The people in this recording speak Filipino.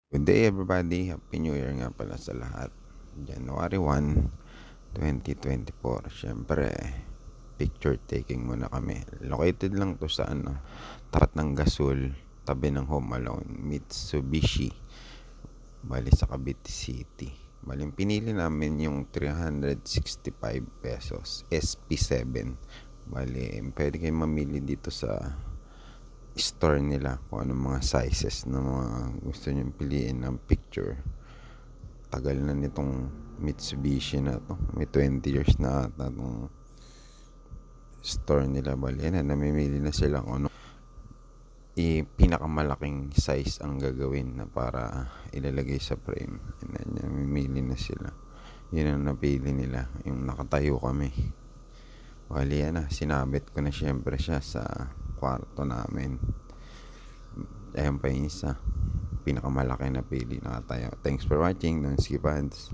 Good day everybody, Happy New Year nga pala sa lahat. January 1, 2024. Siyempre, picture taking muna kami. Located lang to sa tapat ng Gasol, tabi ng Home Alone, Mitsubishi. Bali sa Cavite City. Bali pinili namin yung 365 pesos, SP7. Bali, pwede kayong mamili dito sa store nila kung anong mga sizes na mga gusto nyo piliin ng picture. Tagal na nitong Mitsubishi na to, may 20 years na ata itong store nila. Bali na namimili na sila kung ano pinakamalaking size ang gagawin na para ilalagay sa frame. And then namimili na sila, yun ang napili nila. Yung nakatayo kami, bali na sinabit ko na syempre siya sa kwarto namin. Ayan pa yung isa, pinakamalaki na pili nakatayo. Thanks for watching. Don't skip ads.